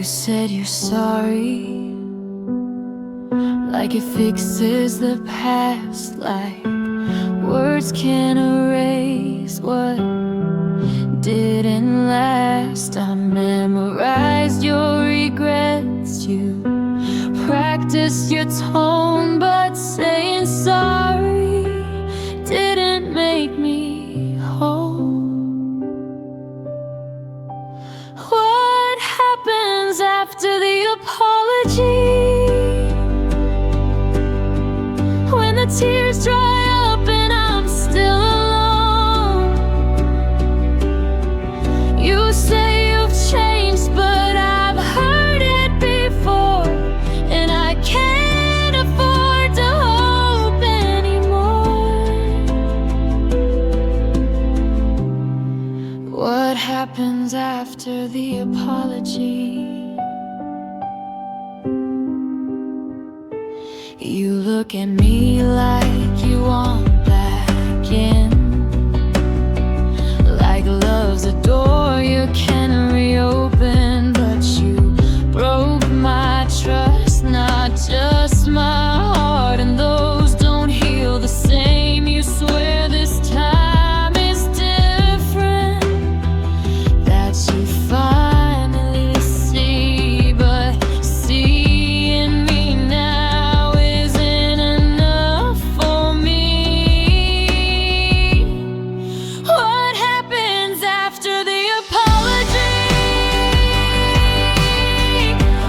You said you're sorry, like it fixes the past, like words can erase what didn't last. I memorized your regrets, you practiced your tone, but saying sorry didn't make me whole. What happens after the apology? When the tears dry up and I'm still alone. You say you've changed, but I've heard it before, and I can't afford to hope anymore. What happens after the apology? You look at me like you want back in, like love's a door you can reopen. But you broke my trust, not just my heart, and those don't heal the same. You swear this time is different, that you finally see, but seeing me now isn't enough for me. What happens after the apology?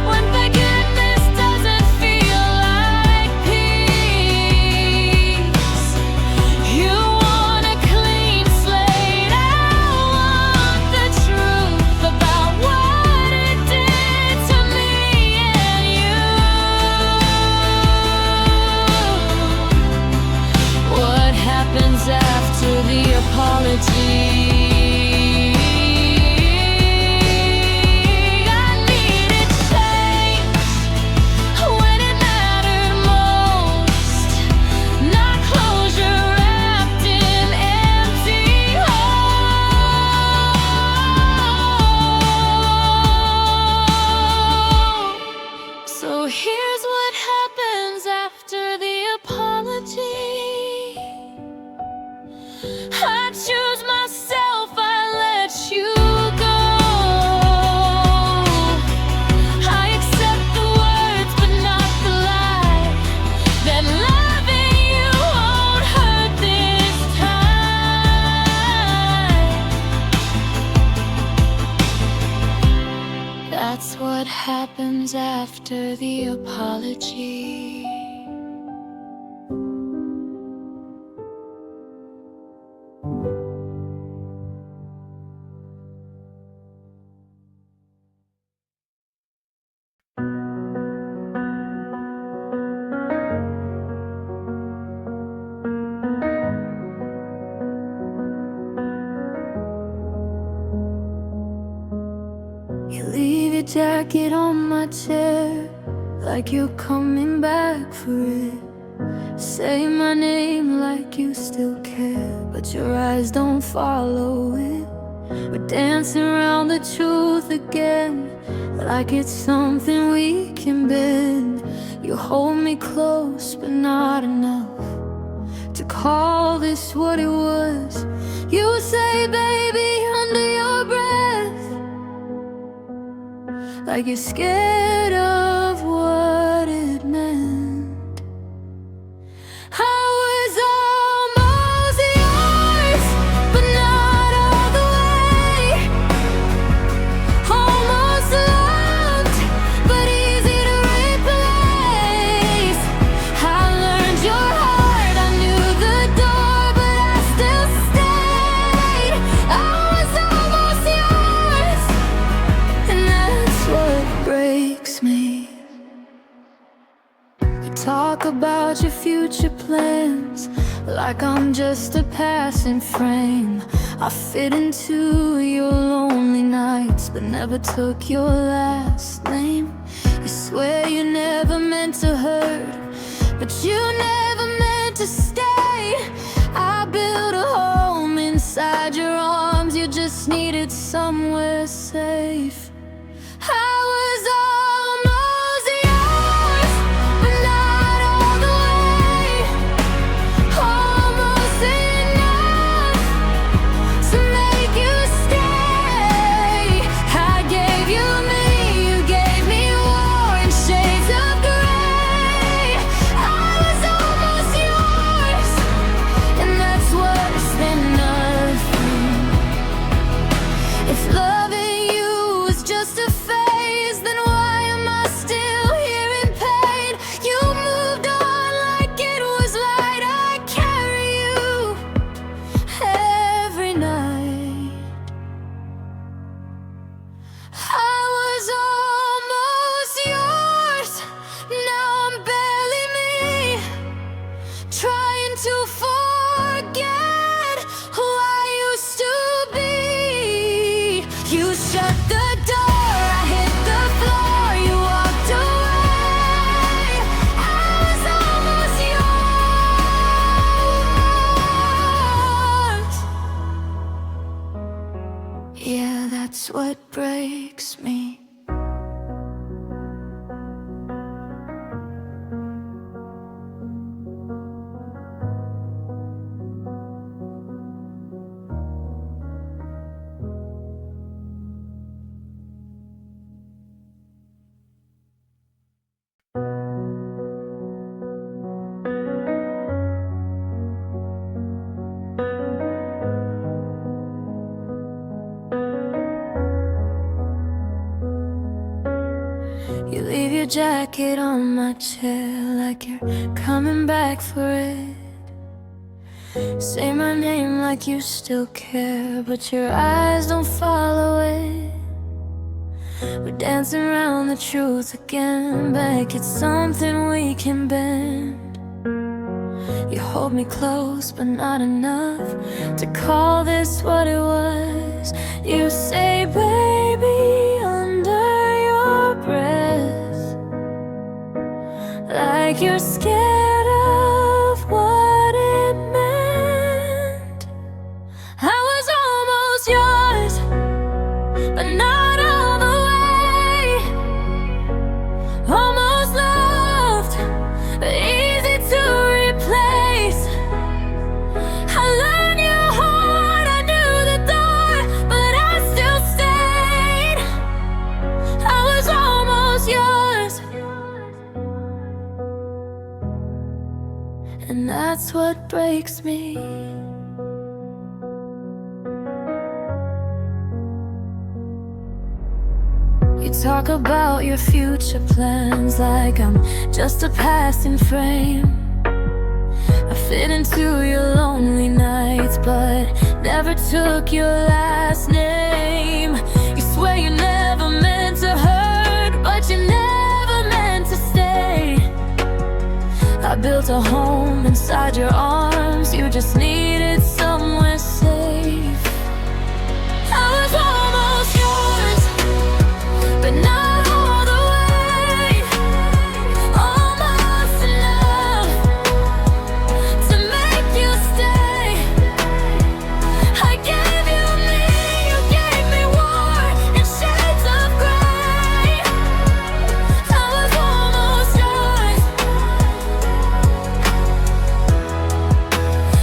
When forgiveness doesn't feel like peace. You want a clean slate, I want the truth about what it did to me and you. What happens after the apology? I needed change when it mattered most, not closure wrapped in empty hope. So here's what happens after the apology. I choose myself, I let you go. I accept the words but not the lie, that loving you won't hurt this time. That's what happens after the apology. You leave your jacket on my chair, like you're coming back for it. Say my name like you still care, but your eyes don't follow it. We're dancing around the truth again, like it's something we can bend. You hold me close, but not enough to call this what it was. You say, baby, under your breath, like you're scared of what it meant. I was almost yours, but not all the way. Almost loved, but easy to replace. I learned your heart, I knew the door, but I still stayed. I was almost yours, and that's what breaks me. You talk about your future plans, like I'm just a passing frame. I fit into your lonely nights, but never took your last name. You swear you never meant to hurt, but you never meant to stay. I built a home inside your arms, you just needed somewhere safe. I was jacket on my chair like you're coming back for it. Say my name like you still care, but your eyes don't follow it. We're dancing around the truth again, back at something we can bend. You hold me close, but not enough to call this what it was. You say, baby, under your breath, like you're scared of what it meant. I was almost yours, but not all the way. Almost loved, but easy to replace. I learned your heart, I knew the door, but I still stayed. I was almost yours, and that's what breaks me. You talk about your future plans like I'm just a passing frame. I fit into your lonely nights, but never took your last name. You swear you never meant to hurt, but you never meant to stay. I built a home inside your arms, you just needed somewhere safe. I was almost yours, but not all the way. Almost enough to make you stay. I gave you me, you gave me war in shades of gray. I was almost yours,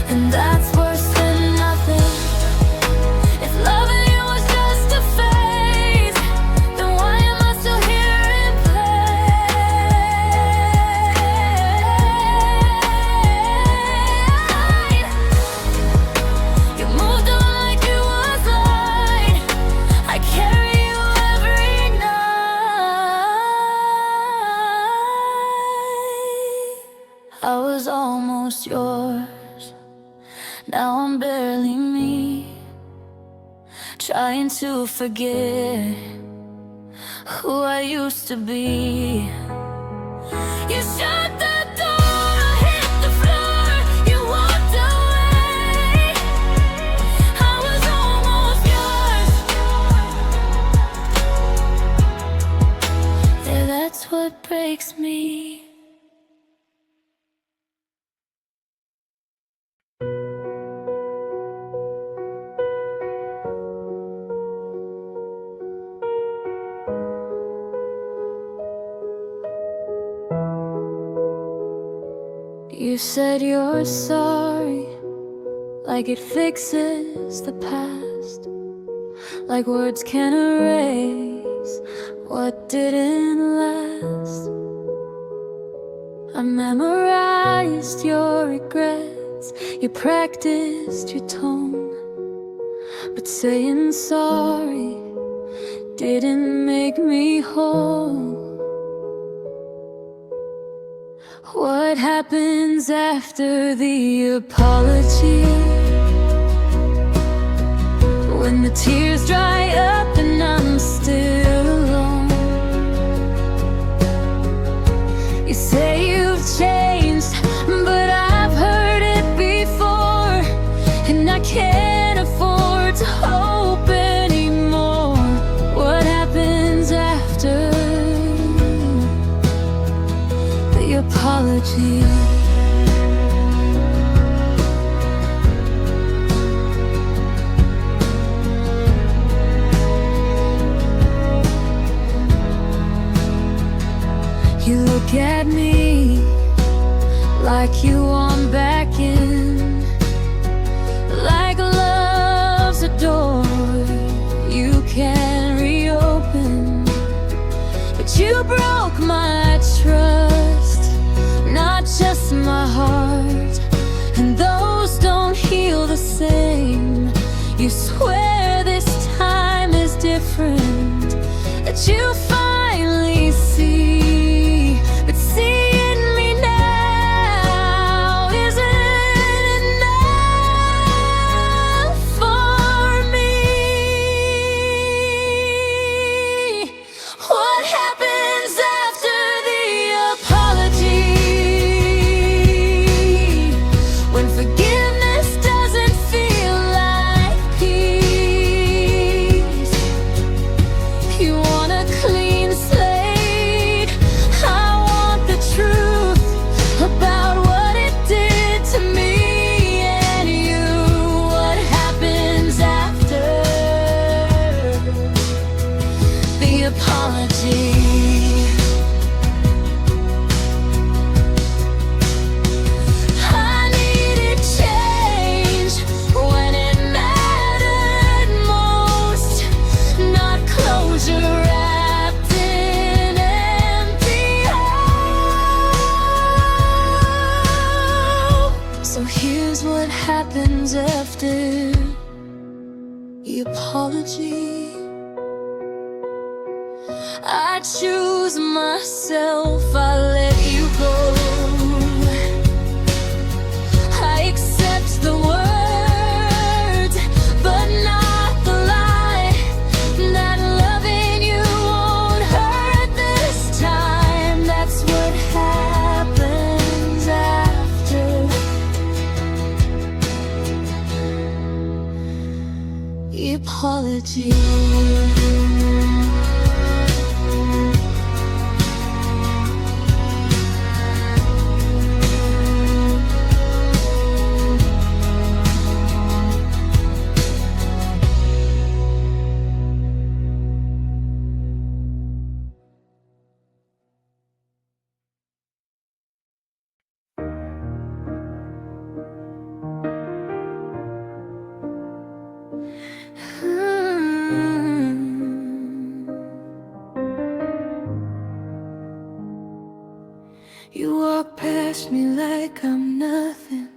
and that's worse than nothing. If loving you was just a phase, then why am I still here in pain? You moved on like it was light. I carry you every night. I was almost yours, now I'm barely me, trying to forget who I used to be. You shut the door, I hit the floor, you walked away. I was almost yours, yeah, that's what breaks me. You said you're sorry, like it fixes the past, like words can erase what didn't last. I memorized your regrets, you practiced your tone, but saying sorry didn't make me whole. What happens after the apology? When the tears dry up and I'm still alone. You say you've changed, but I've heard it before, and I can't afford to hope anymore. What happens after the apology? You look at me like you want back in, like love's a door you can't reopen. But you broke my trust, not just my heart, and those don't heal the same. You swear this time is different, that you finally see. apology. I choose myself, I let you go. I accept the words, but not the lie, that loving you won't hurt this time. That's what happens after the apology. You walk past me like I'm nothing,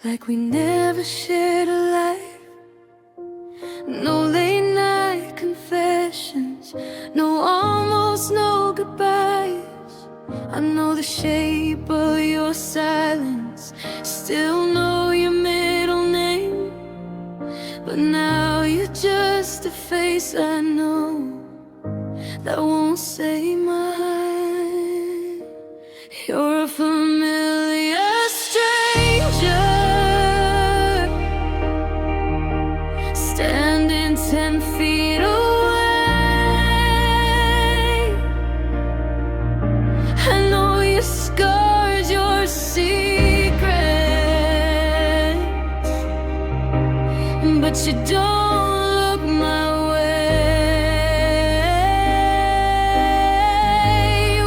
like we never shared a life. No late night confessions, no almost no goodbyes. I know the shape of your silence, still know your middle name. But now you're just a face I know that won't say mine. You're a familiar stranger, standing 10 feet away. I know your scars, your secrets, but you don't look my way.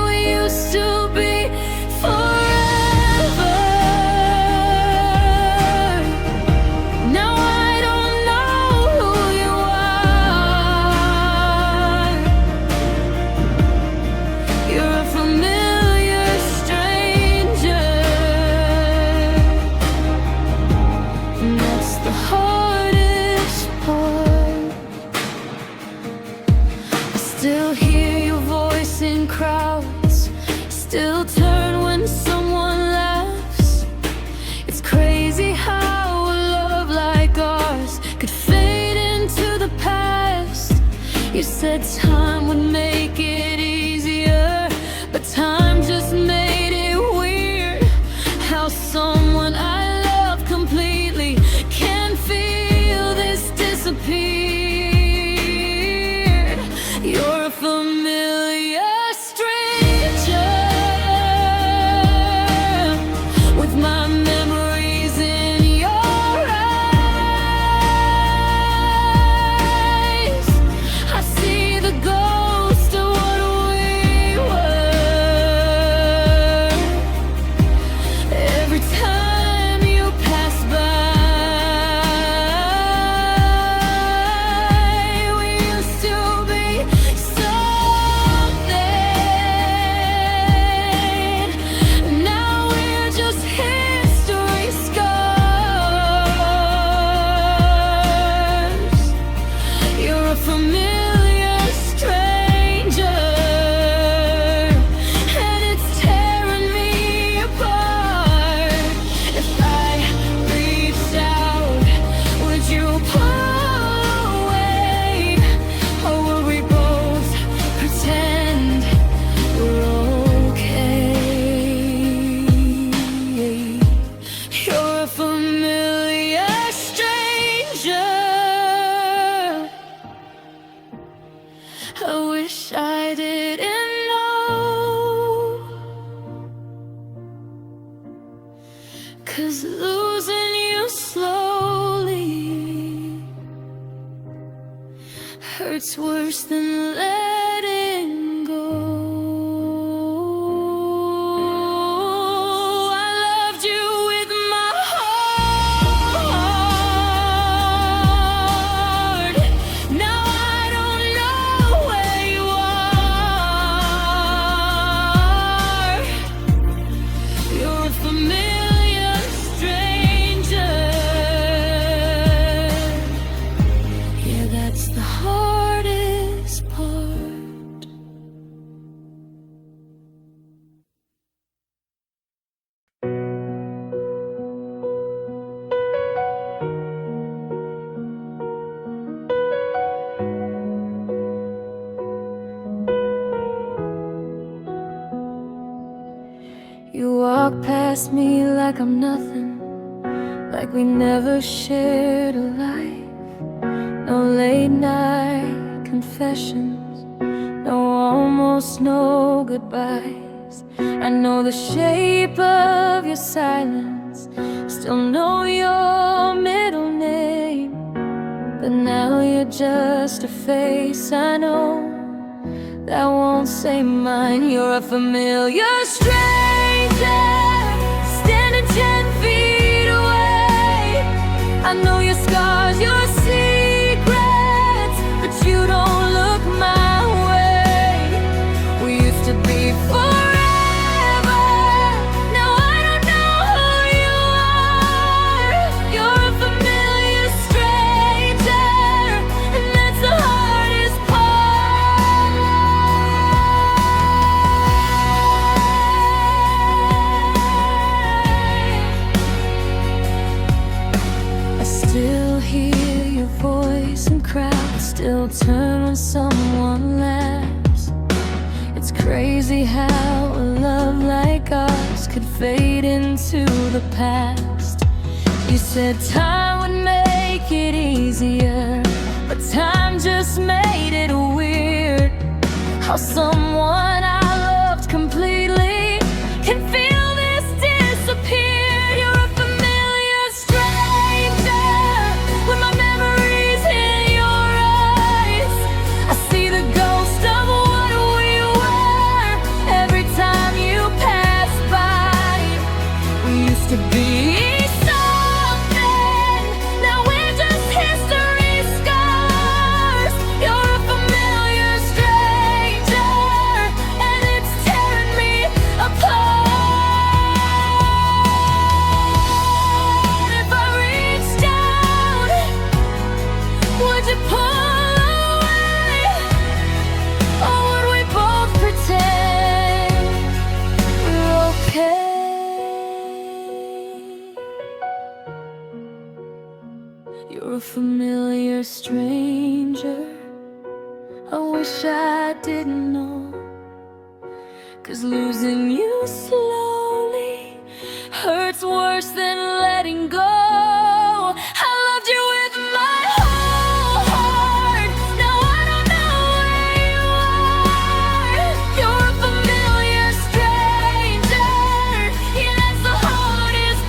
We used to be forever. Now I don't know who you are. You're a familiar stranger, and that's the hardest part. I still hear your voice in crowds, still turn when someone laughs. It's crazy how a love like ours could fade into the past. You said time would make it easier, but time just made it weird. How someone I love completely can feel this disappeared. You're a familiar stranger, with my memories in your eyes. I see the ghost of what we were. Every time you pass by, we used to be something. Now we're just history scars. You're a familiar stranger, and it's tearing me apart. If I reached out, would you pull away, or will we both pretend we're okay? You're a familiar stranger. I wish I didn't know, 'cause losing you slowly hurts worse than letting go. I loved you with my heart. Now I don't know where you are. You're a familiar stranger. Yeah, that's You walk past me like I'm nothing, like we never shared a life. No late night confessions, no almost no goodbyes. I know the shape of your silence, still know your middle name. But now you're just a face I know that won't say mine. You're a familiar stranger, standing 10 feet away. I know your scars, your secrets, but you don't look my way. We used to be forever, now I don't know who you are. You're a familiar stranger, and that's the hardest part. I still hear your voice in crowds, still turn when someone laughs. It's crazy how a love like ours could fade into the past. You said time would make it easier, but time just made it weird. How someone I loved completely can feel this disappear. You're a familiar stranger, with my memories in your eyes. I see the ghost of what we were every time you pass by. We used to be something, now we're just history scars. You're a familiar stranger, and it's tearing me apart. If I reached down, would you pull away? Or would we both pretend we're okay? You're a familiar stranger, I wish I didn't know. 'Cause losing you slowly hurts worse than letting go. I loved you with my whole heart, now I don't know where you are. You're a familiar stranger, yeah, that's the hardest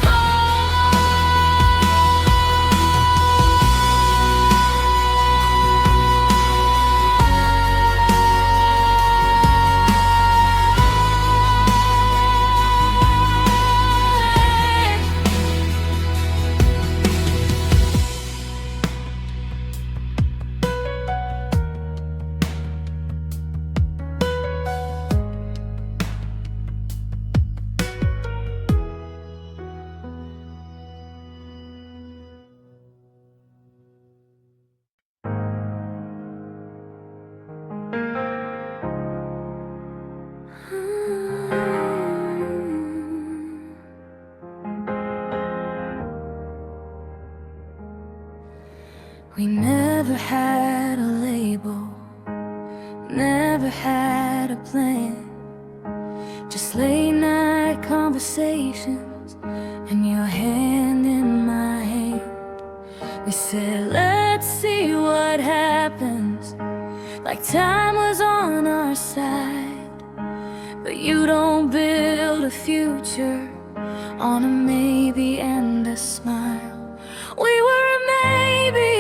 We never had a label, never had a plan, just late night conversations and your hand in my hand. We said, let's see what happens, like time was on our side. But you don't build a future on a maybe and a smile. We were a maybe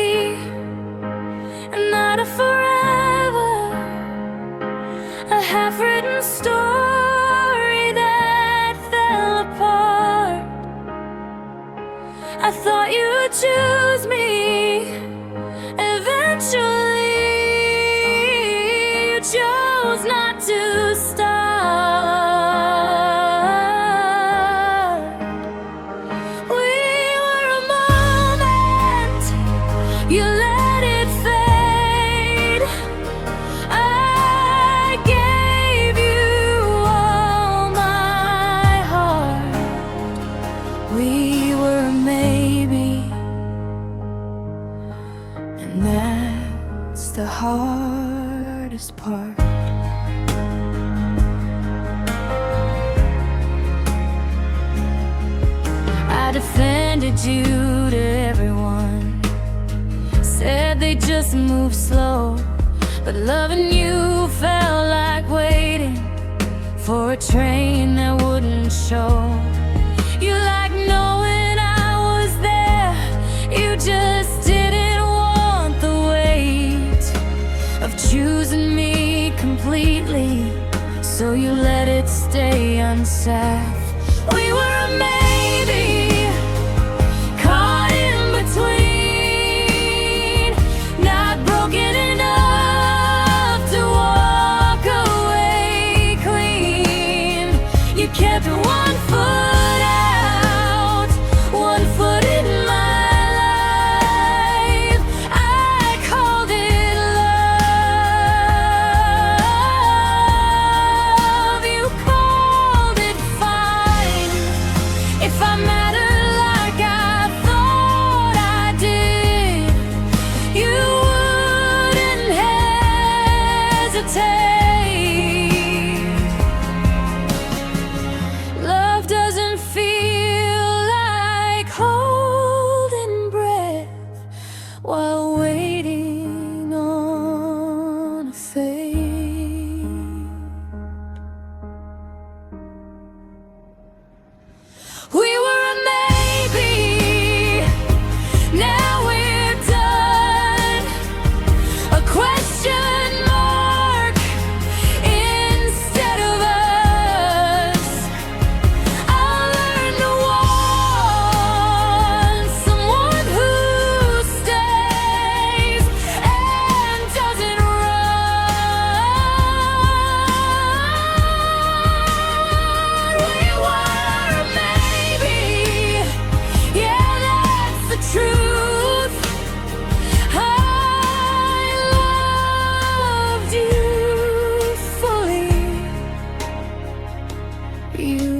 and not a forever, a half-written story that fell apart. I thought you'd choose me eventually. You chose not to start. We were a I defended you to everyone, said they just move slow, but loving you felt like waiting for a train that wouldn't show. You like knowing I was there, you just didn't want the weight of choosing me completely, so you let it stay unsaid. We were a maybe, caught in between, not broken enough to walk away clean. You kept one foot out, one foot in my life. I called it love, you called it fine. If I matter like I thought I did, you wouldn't hesitate. Love doesn't feel like holding breath while waiting on a fade. We were a maybe, now we're done. A question mark instead of us. I'll learn to want someone who stays and doesn't run. We were a maybe, yeah, that's the truth. I loved you fully, you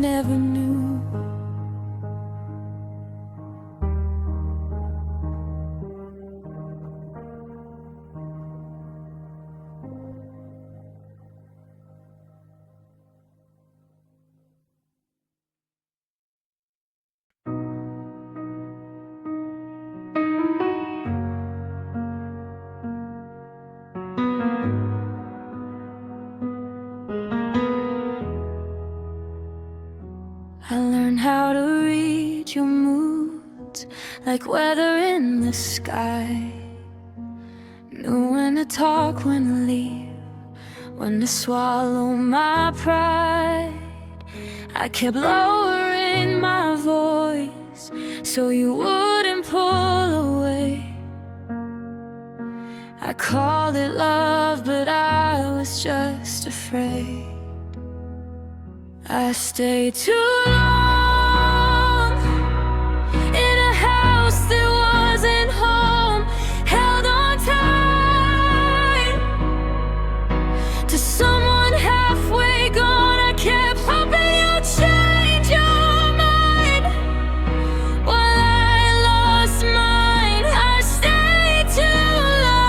never knew. I learned how to read your moods like weather in the sky. Knew when to talk, when to leave, when to swallow my pride. I kept lowering my voice so you wouldn't pull away. I called it love, but I was just afraid. I stayed too long in a house that wasn't home, held on tight to someone halfway gone. I kept hoping you'd change your mind. While I lost mine, I stayed too long.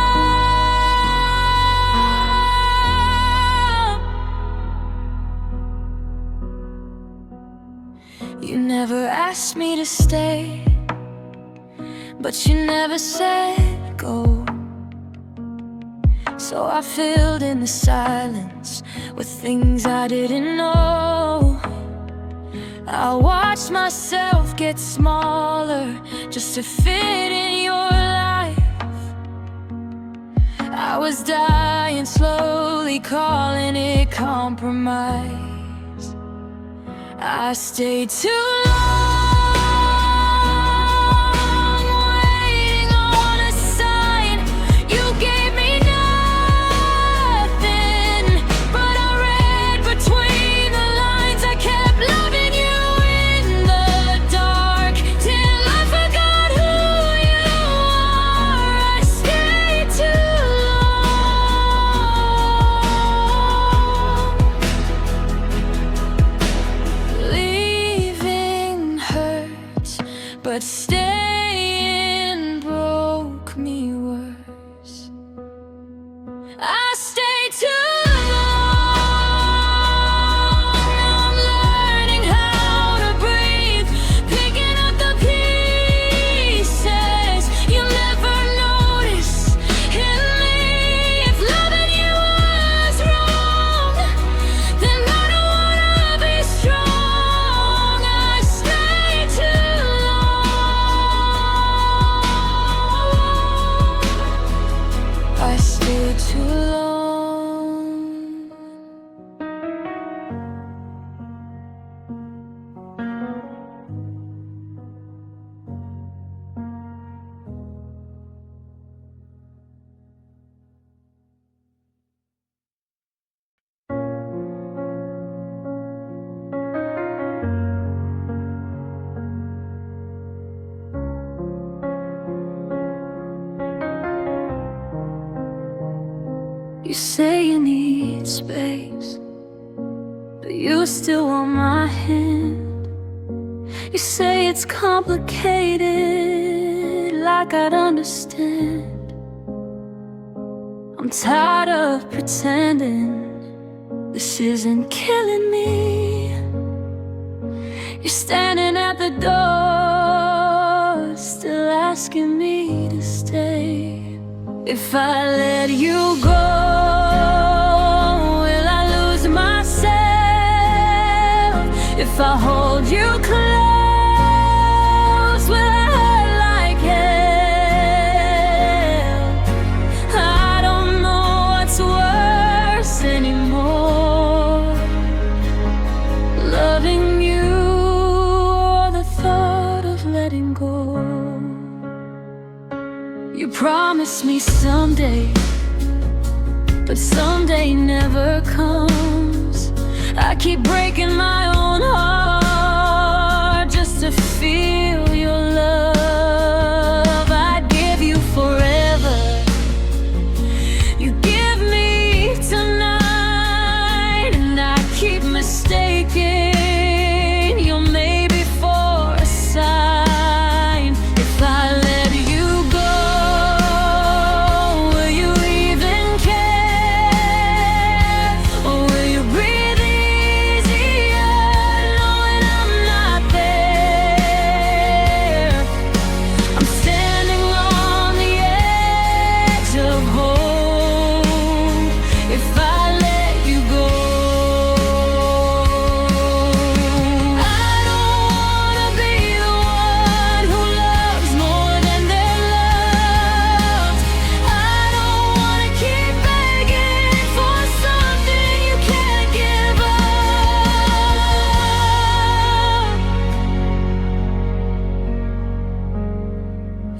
You never asked me to stay, but you never said go. So I filled in the silence with things I didn't know. I watched myself get smaller just to fit in your life. I was dying slowly, calling it compromise. I stayed too long, waiting on a sign. You gave me nothing, but I read between the lines. I kept loving you in the dark till I forgot who you are. I stayed too long. Leaving hurts, but staying broke me worse. I stayed too long. Now I'm learning how to breathe, picking say you need space, but you still want my hand. You say it's complicated, like I'd understand. I'm tired of pretending this isn't killing me. You're standing at the door, still asking me to stay. If I let you go, will I lose myself? If I hold you close, will I hurt like hell? I don't know what's worse anymore, loving you or the thought of letting go. You promised me someday, but someday never comes. I keep breaking my own heart just to feel your love. I'd give you forever, you give me tonight, and I keep mistaking your maybe for a sign. If I let you go, will you even care? Or will you breathe easier knowing I'm not there? I'm standing on the edge of hope. If I let you go, I don't wanna be the one who loves more than they're loved. I don't wanna keep begging for something you can't give up.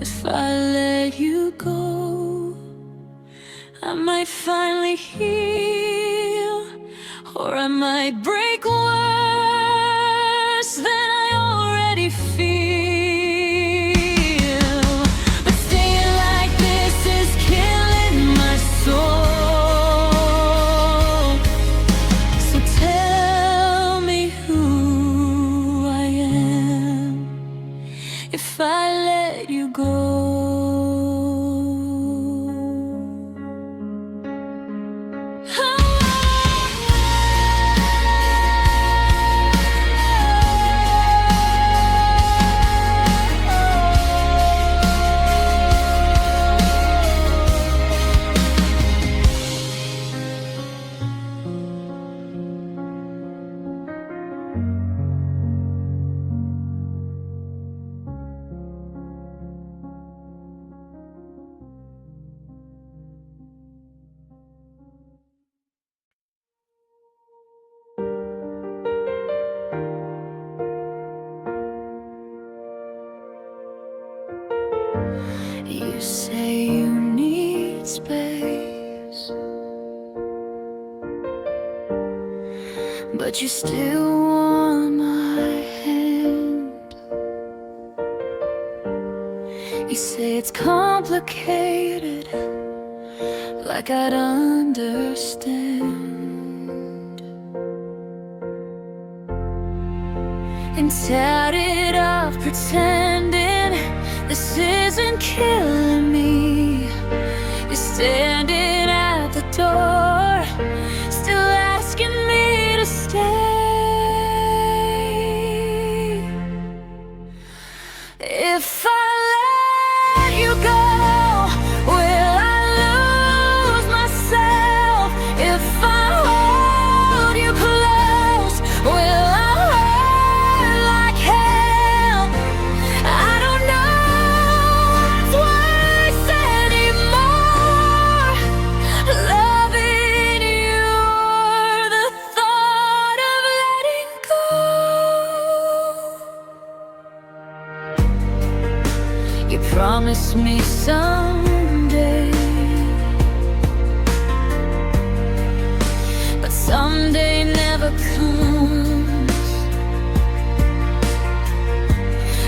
If I let you go, I might finally heal, or I might break worse than I already feel. But staying like this is killing my soul. So tell me who I am if I let you go. You say you need space, but you still want my hand. You say it's complicated, like I'd understand. And tatted up, pretending this isn't killing me. You're standing at the door, still asking me to stay. If I let you go, will I lose myself? If I hold you close, will I hurt like hell? I don't know what's worse anymore, loving you or the thought of letting go. You promised me someday, but someday never comes.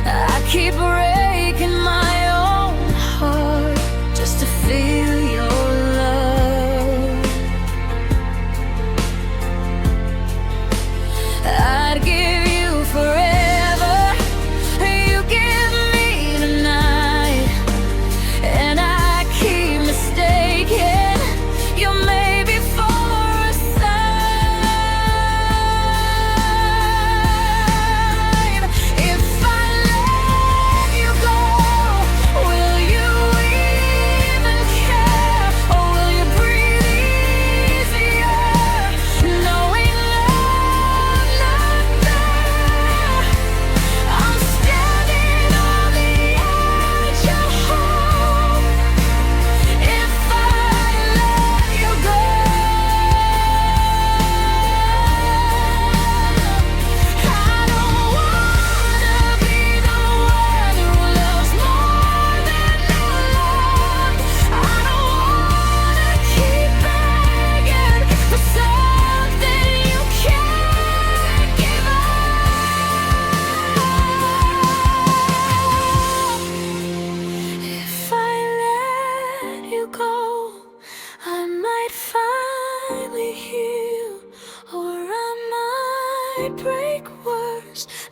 I keep breaking my own heart just to feel your love.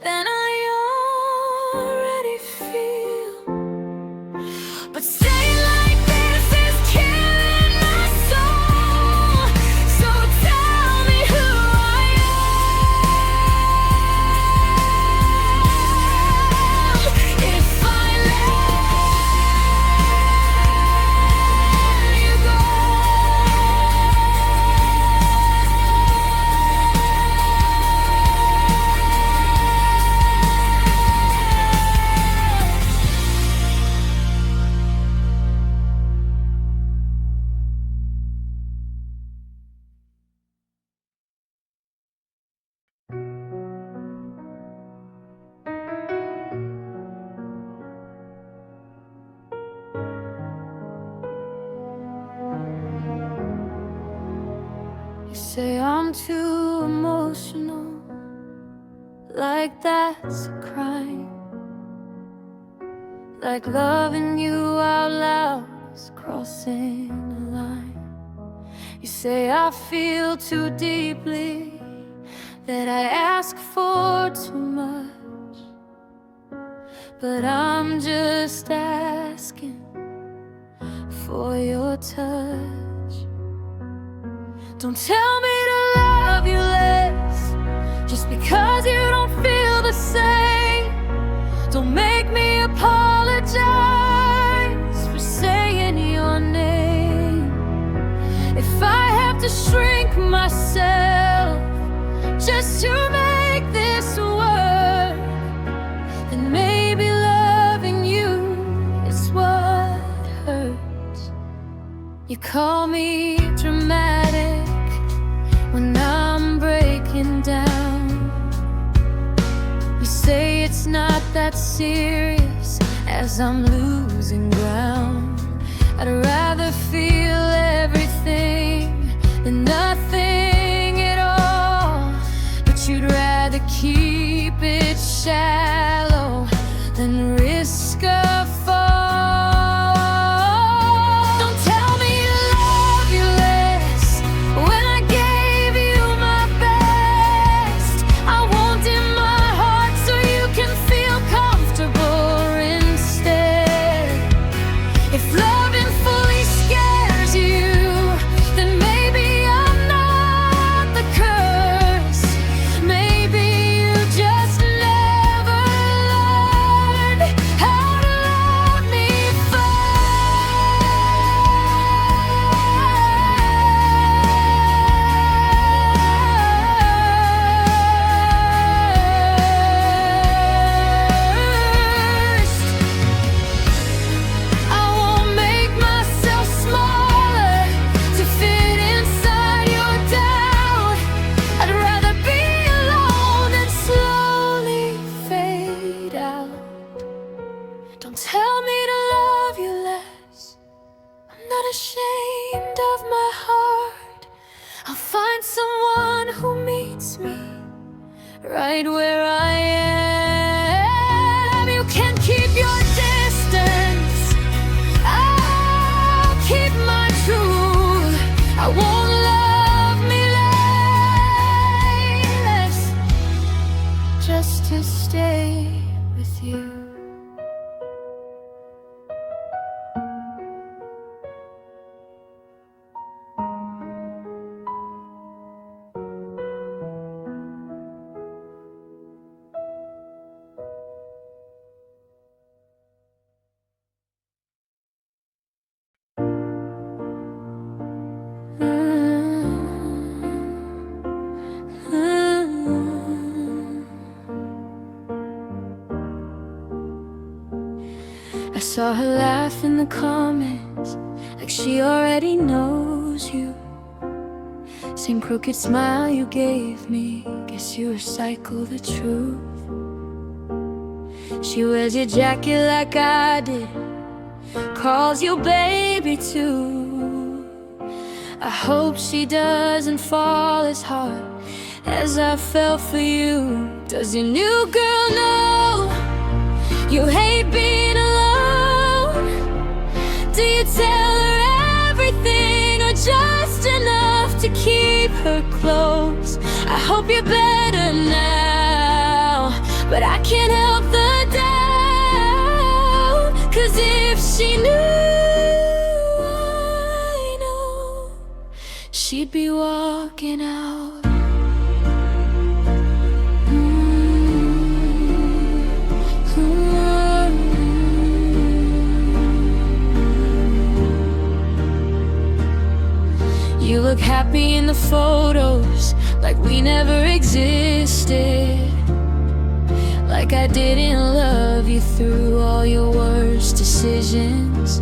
than I already feel. But staying like this is killing my soul. So tell me who I am if I let you go. You say I'm too emotional, like that's a crime, like loving you out loud is crossing a line. You say I feel too deeply, that I ask for too much, but I'm just asking for your touch. Don't tell me to love you less, just because you don't feel the same. Don't make me apologize for saying your name. If I have to shrink myself just to make this work, then maybe loving you is what hurts. You call me dramatic when I'm breaking down. You say it's not that serious as I'm losing ground. I'd rather feel everything than nothing at all, but you'd rather keep it shallow than risk a fall. Don't tell me you love you less when I gave you my best. I wanted my heart so you can feel comfortable instead. If loving fully scares you, then maybe I'm not the curse. Maybe you just never learned how to love me first. I won't make myself smaller to fit inside your doubt. I'd rather be alone and slowly fade out. Don't tell me to love you less. I'm not ashamed of my heart. I'll find someone who meets me right where I am. You can keep your distance, I'll keep my truth. I won't love me less, just to stay with you. I saw her laugh in the comments, like she already knows you. Same crooked smile you gave me, guess you recycle the truth. She wears your jacket like I did, calls you baby too. I hope she doesn't fall as hard as I fell for you. Does your new girl know you hate being alone? Do you tell her everything or just enough to keep her close? I hope you're better now, but but I can't help the doubt. 'Cause if she knew, I know she'd be walking out. You look happy in the photos, like we never existed, like I didn't love you through all your worst decisions.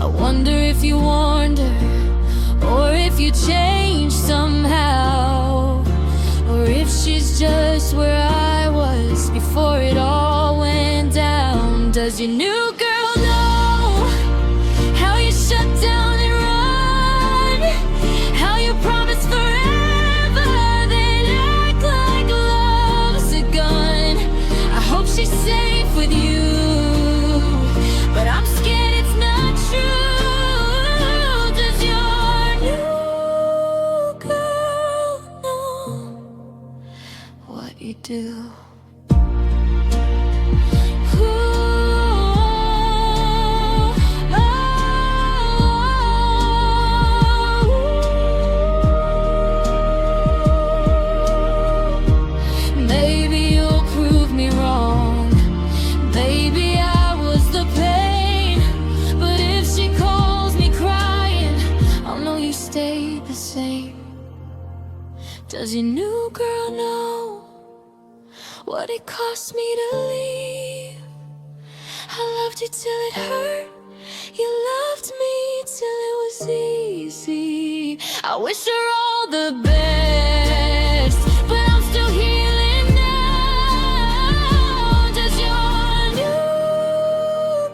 I wonder if you warned her, or if you changed somehow, or if she's just where I was before it all went down. Does your new girl know how you shut down and run, how you promised forever, then act like love's a gun? I hope she's safe with you, but I'm scared it's not true. Does your new girl know what you do? Does your new girl know what it cost me to leave? I loved you till it hurt, you loved me till it was easy. I wish her all the best, but I'm still healing now. Does your new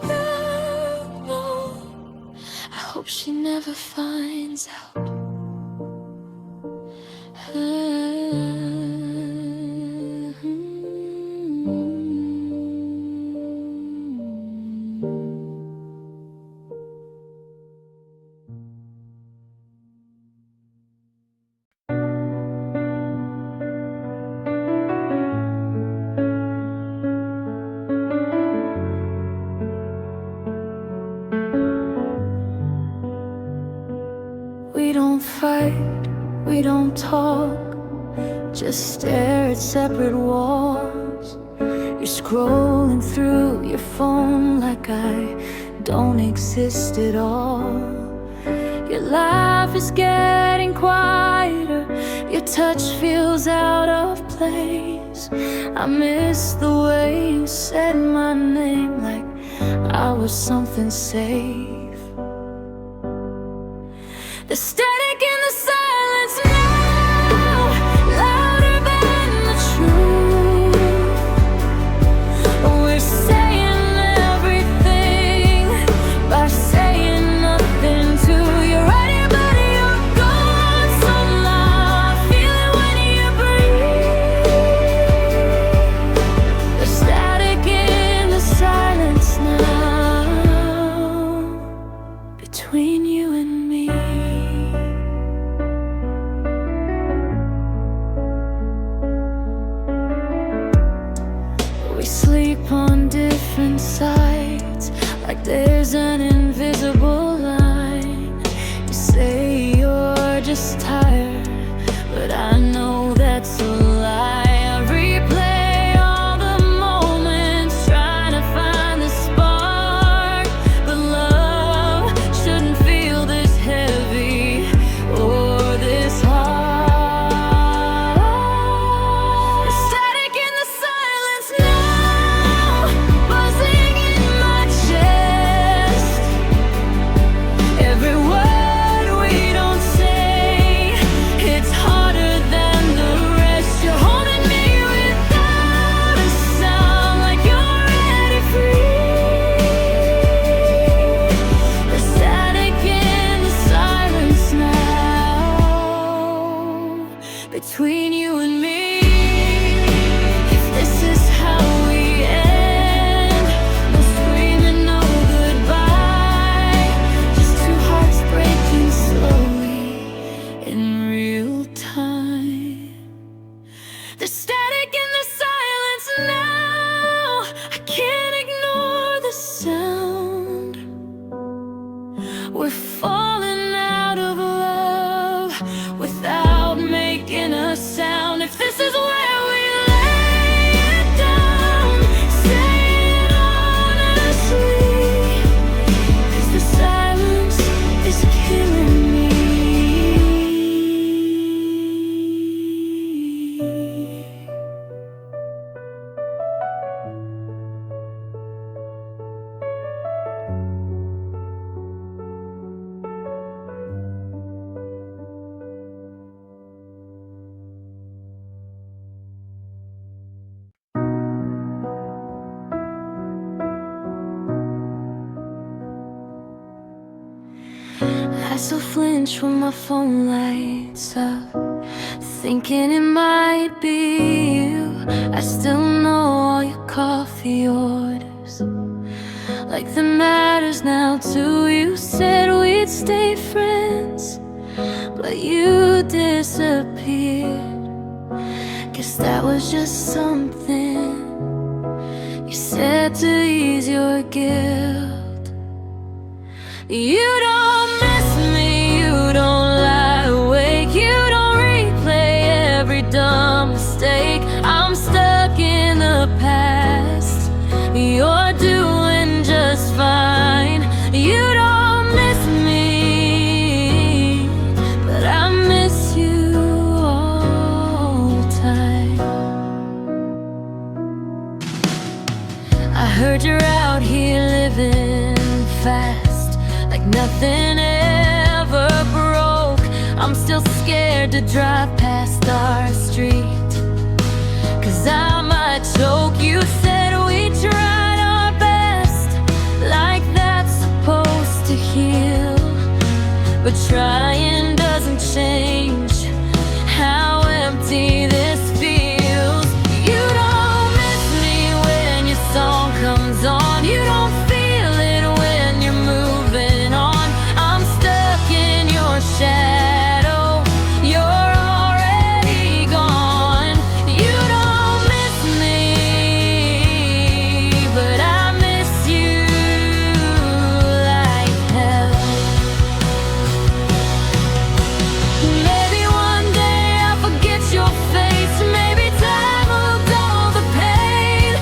girl know? I hope she never finds out. We don't fight, we don't talk, just stare at separate walls. You're scrolling through your phone like I don't exist at all. Your laugh is getting quieter, your touch feels out of place. I miss the way you said my name like I was something safe. The static in the silence now, louder than the truth. We're saying everything by saying nothing to you. Right here, but you're gone so long. I feel it when you breathe. The static in the silence now, between you and me. We sleep on different sides, like there's an invisible line. You say you're just tired, but I know that's a lie. I replay all the moments, trying to find the spark. But love shouldn't feel this heavy or this hard. The static in the silence now, buzzing in my chest. Every word we don't say still flinch when my phone lights up, thinking it might be you. I still know all your coffee orders, like that matters now too. You said we'd stay friends, but you disappeared. Guess that was just something you said to ease your guilt. You don't miss me, you don't lie awake, you don't replay every dumb mistake. I'm stuck in the past, you're doing just fine. You don't miss me, but I miss you all the time. I heard you're out here living fast, like nothing ever broke. I'm still scared to drive past our street, 'cause I might choke. You said we tried our best, like that's supposed to heal, but trying doesn't change how empty this feels. You don't miss me when your song comes on, you don't feel it when you're moving on. I'm stuck in your shadow, you're already gone. You don't miss me, but I miss you like hell. Maybe one day I'll forget your face, maybe time will dull the pain,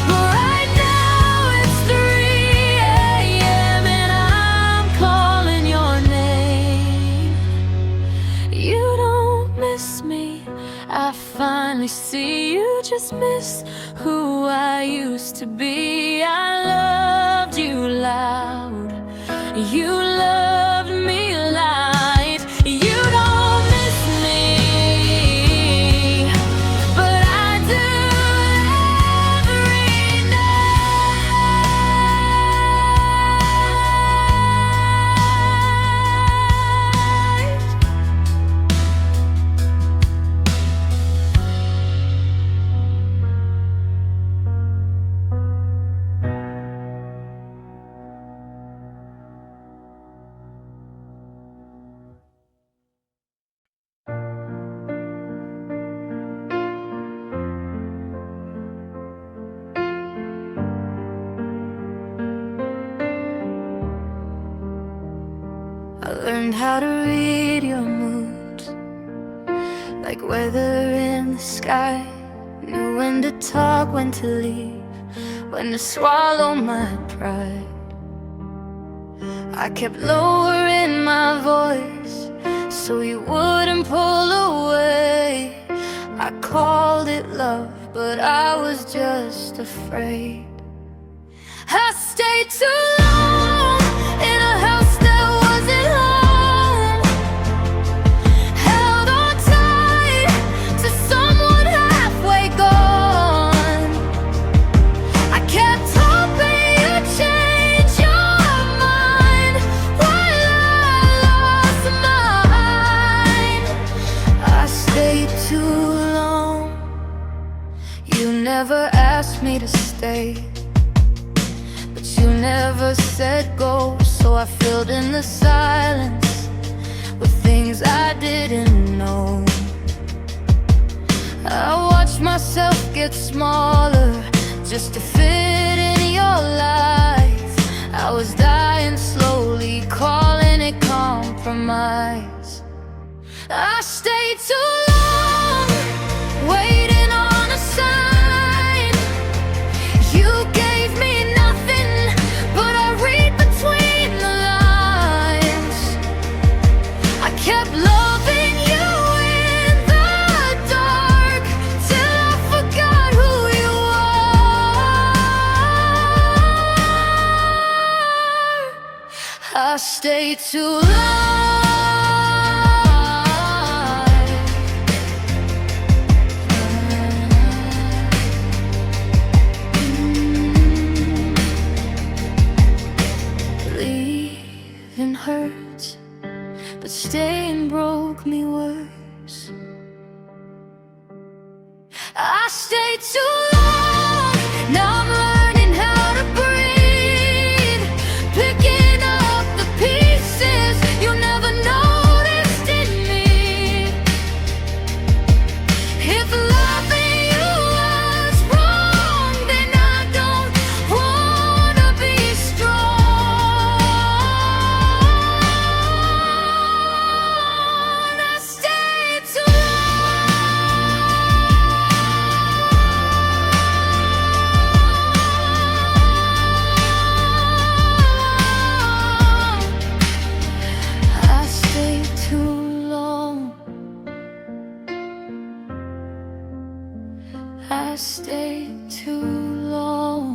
but right now it's 3 a.m. and I'm calling your name. You don't miss me, I finally see you just miss who I used to be. I loved you loud, you loved me light. You don't miss me, but I do every night. I learned how to read your moods, like weather in the sky. Knew when to talk, when to leave, when to swallow my pride. I kept lowering my voice so you wouldn't pull away. I called it love, but I was just afraid. I stayed too long in a house that wasn't home, held on tight to someone halfway gone. I kept hoping you'd change your mind while I lost mine. I stayed too long, you never asked me to stay, but you never said go, so I filled in the silence with things I didn't know. I watched myself get smaller just to fit in your life. I was dying slowly, calling it compromise. I stayed too long, waiting on a sign. You gave me nothing, but I read between the lines. I kept loving you in the dark till I forgot who you are. I stayed too long. Leaving hurts, too long. Now I'm learning how to breathe, picking up the pieces you never noticed in me. If loving you was wrong, then I don't wanna be strong. I stayed too long. I stayed too long. I stayed too long.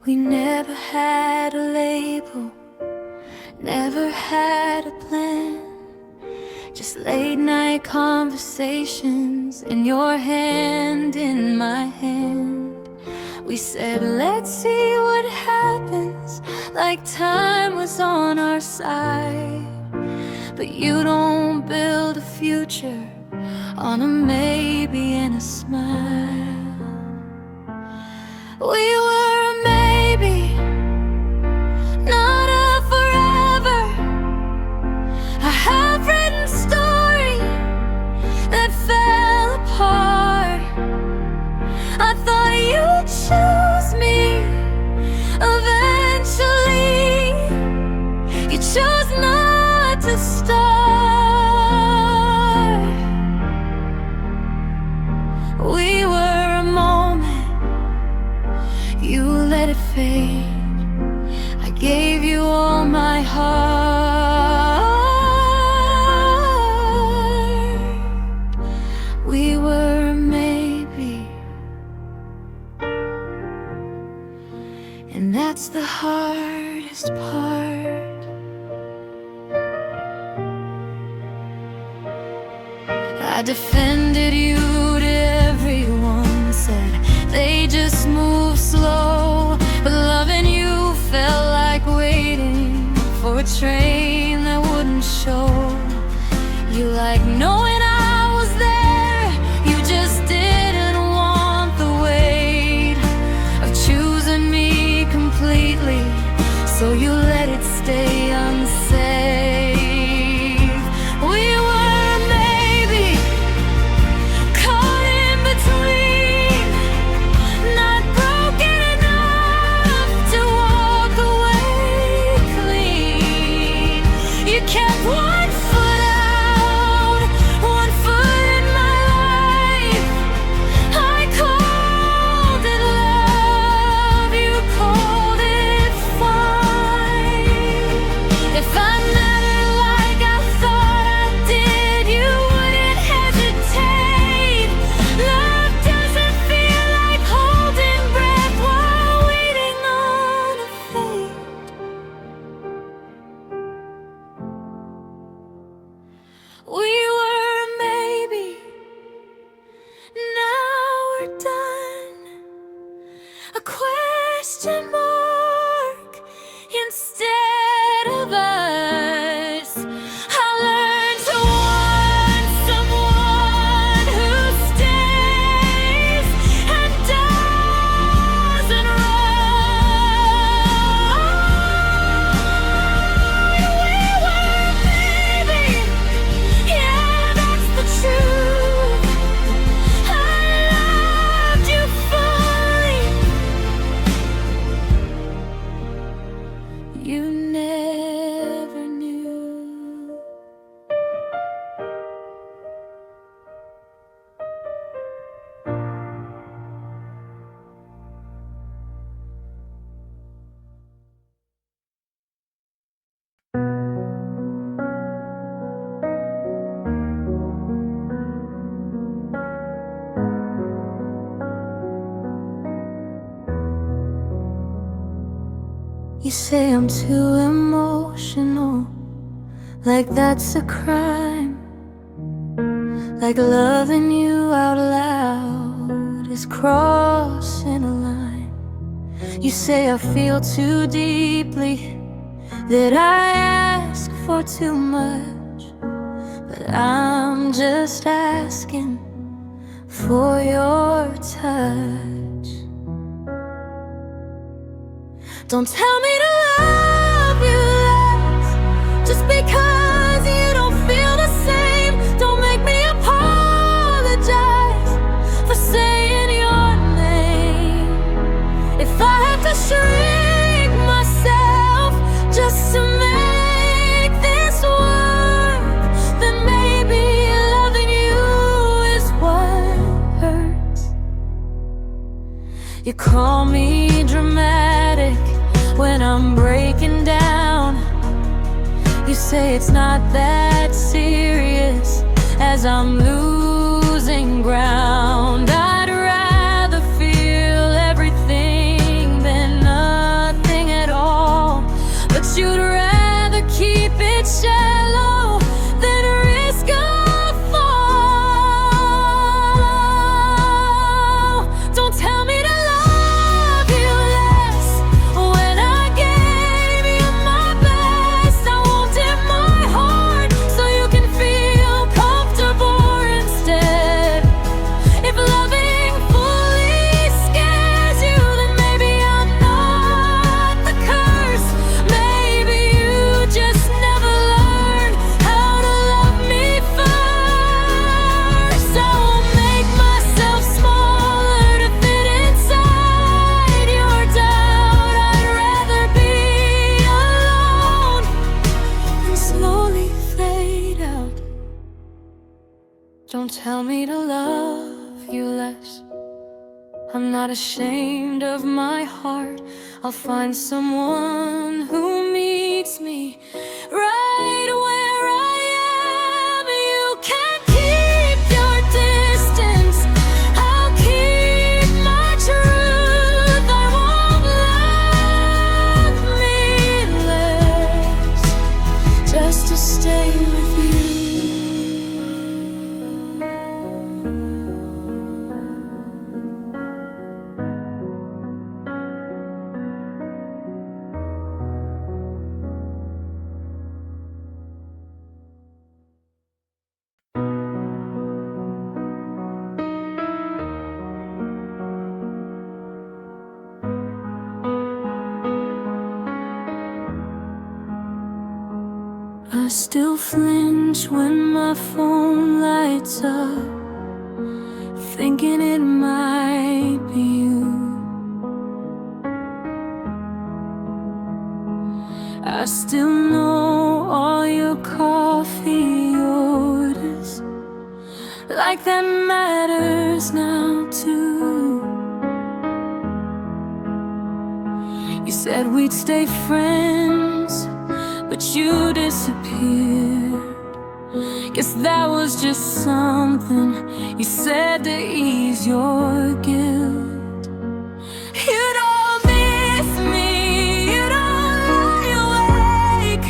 We never had a label, never had a plan, just late night conversations in your hand, in my hand. We said, let's see what happens, like time was on our side. But you don't build a future on a maybe and a smile. We were a maybe, not a forever, a half-written story that fell apart. I thought you'd choose me eventually. You chose not to start. We were a moment, you let it fade. I gave you all my heart. We were a maybe, and that's the hardest part. I defended you to everyone, said they just move slow. But loving you felt like waiting for a train that wouldn't show. You like knowing I was there, you just didn't want the weight of choosing me completely, so you let it stay unsafe. We were maybe caught in between, not broken enough to walk away clean. You kept one foot out, one foot in my life. I called it love, you called it fine. If I mattered like I thought I did, you wouldn't hesitate. Love doesn't feel like holding breath while waiting on a fate. We were a maybe, now we're done. A question mark instead of us. I learned to want someone who stays and doesn't run. We were maybe, yeah, that's the truth. I loved you fully. You never knew. You say I'm too emotional, like that's a crime, like loving you out loud is crossing a line. You say I feel too deeply, that I ask for too much, but I'm just asking for your touch. Don't tell me to love you less just because you don't feel the same. Don't make me apologize for saying your name. If I have to shrink myself just to make this work, then maybe loving you is what hurts. You call me dramatic when I'm breaking down. You say it's not that serious as I'm losing ground. I'd rather feel everything than nothing at all, but you'd rather keep it shallow than risk a fall. Don't tell me to love you less when I gave you my best. I wanted my heart so you can feel comfortable instead. If loving fully scares you, then maybe I'm not the curse. Maybe you just never learned how to love me first. I won't make myself smaller to fit inside your doubt. I'd rather be alone and slowly fade out. Don't tell me to love you less. I'm not ashamed of my heart. I'll find someone who meets me right where I am. You can keep your distance, I'll keep my truth. I won't love me less just to stay with you. I still flinch when my phone lights up, thinking it might be you. I still know all your coffee orders, like that matters now too. You said we'd stay friends, but you disappeared. Guess that was just something you said to ease your guilt. You don't miss me, you don't lie awake,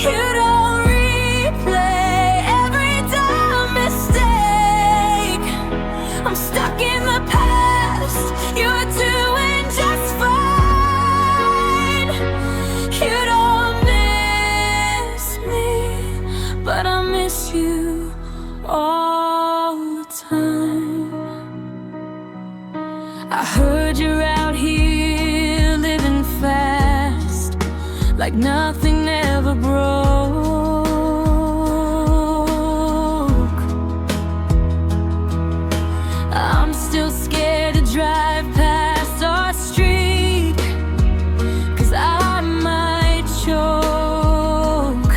you don't replay every dumb mistake. I'm stuck in the past, you're doing just fine. You don't miss me, but I miss you all the time. I heard you're out here living fast, like nothing ever broke. I'm still scared to drive past our street, 'cause I might choke.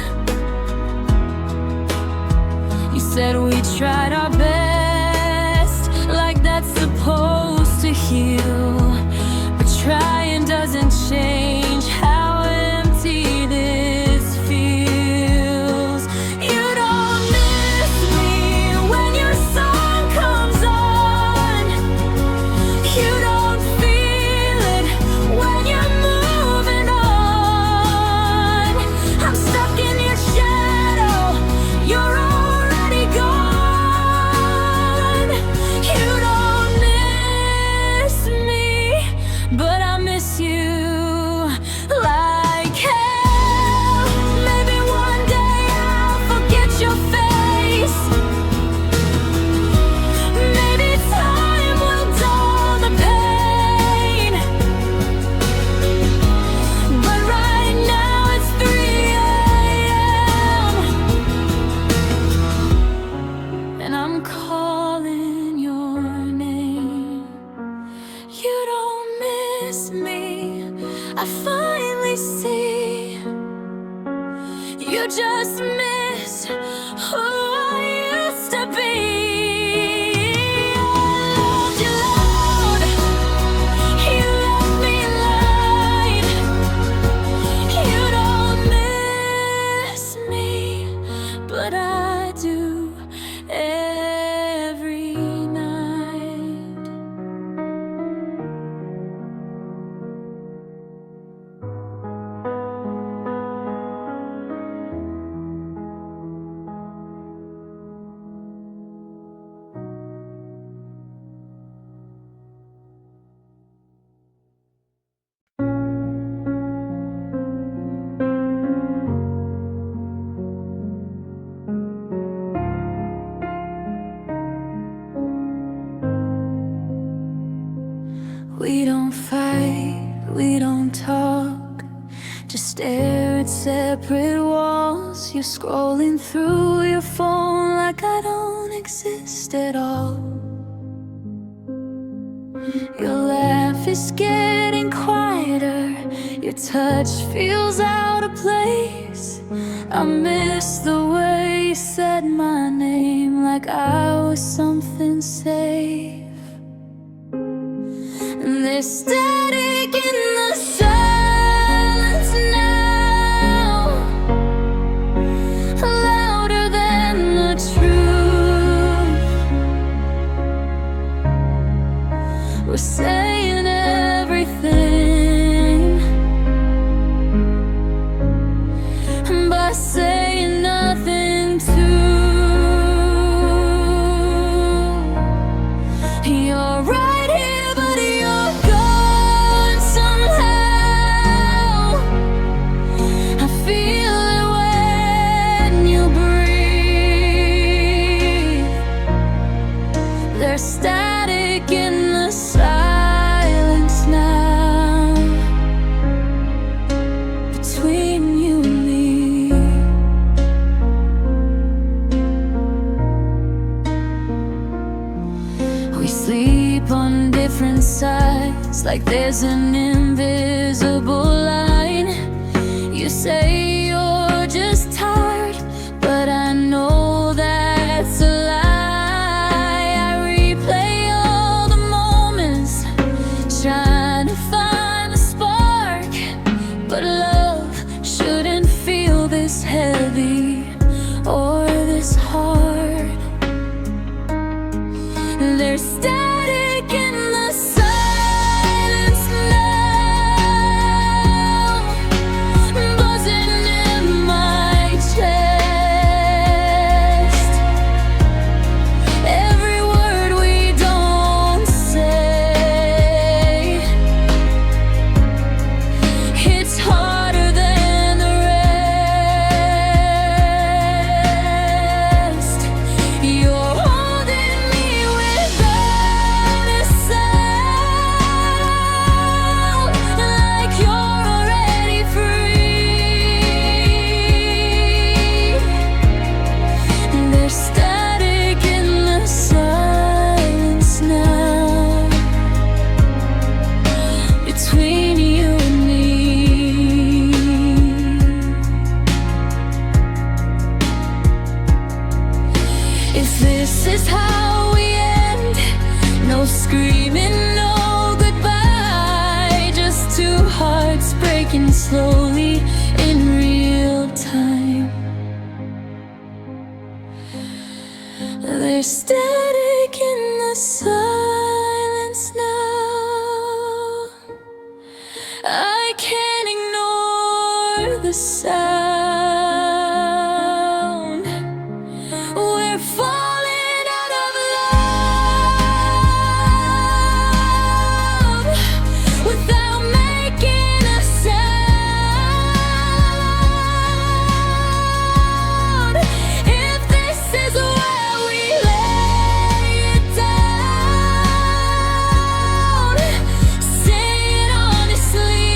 You said we tried our best, like that's supposed to heal, but trying doesn't change how empty this feels. miss me. I finally see you just miss who I used to be. But I do every night. We don't fight, we don't talk, just stare at separate walls. You're scrolling through your phone like I don't exist at all. Your laugh is getting quieter, your touch feels out of place. I miss the way you said my name like I was something safe. And there's static in the silence now, louder than the truth. We're saying everything by saying nothing too. You're right here, but you're gone somehow. I feel it when you breathe. There's static in the silence now, between you and me. We sleep on different sides, like there's an invisible line. You say you're just tired, but I know that's a lie. I replay all the moments, trying to find the spark. But love shouldn't feel this heavy or this hard. There's static in the silence now, buzzing in my chest. Every word we don't say hits harder than the rest. You're holding me without a sound, like you're already free. There's static in the silence now, between you and me. If this is how we end, no screaming, no goodbye, just two hearts breaking slowly in real time. There's static in the silence now. I can't ignore the sound. We're falling out of love without making a sound. If this is where we lay it down, say it honestly.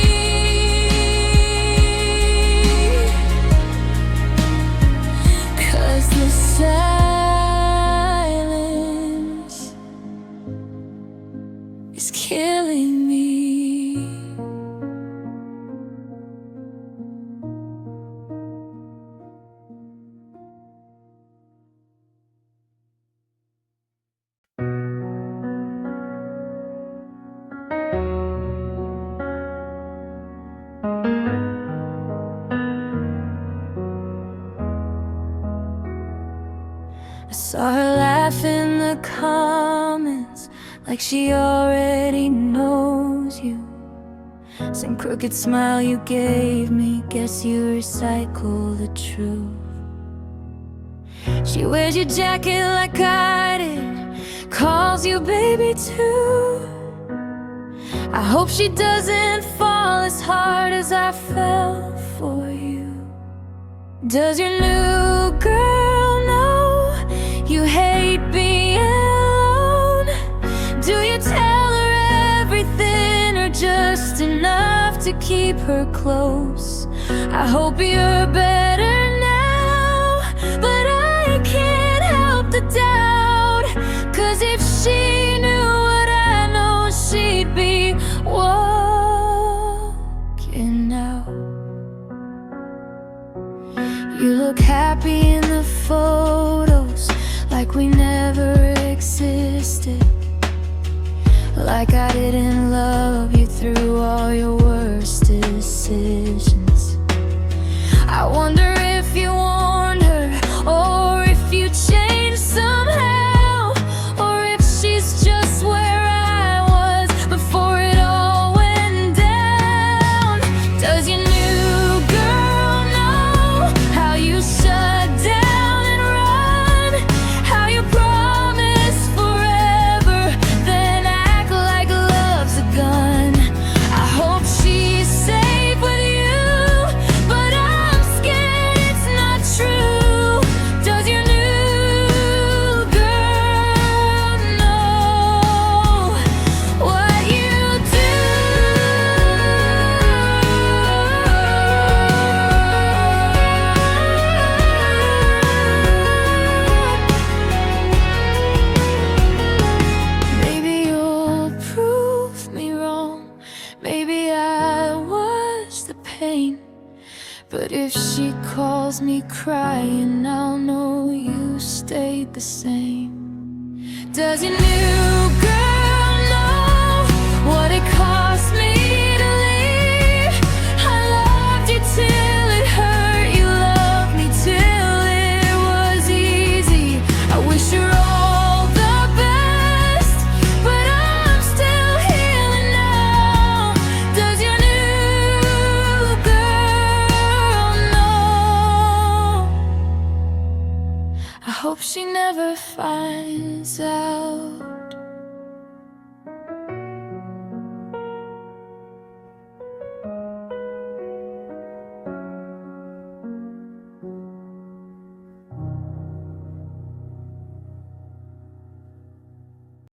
like she already knows you. Same crooked smile you gave me, guess you recycle the truth. She wears your jacket like I did, calls you baby too. I hope she doesn't fall as hard as I fell for you. Does your new girl know you hate being alone? Do you tell her everything or just enough to keep her close? I hope you're better now, but I can't help the doubt. 'Cause if she knew what I know, she'd be walking out. You look happy in the photos, like we never existed, like I didn't love you through all your worst decisions. I wonder if you warned her, or if you changed somehow, or if she's just where I was before it all went down. Does your new girl know how you shut down and run? How you promise forever, then act like love's a gun? I hope she's safe with you, but I'm scared it's not true. Does your new girl know what you do? Maybe you'll prove me wrong, maybe I was the pain, but if she calls me crying, I'll know you stayed the same. Does your new girl know what it cost me to leave? I loved you till it hurt, you loved me till it was easy. I wish her all the best, but I'm still healing now. Does your new girl know? I hope she never finds out.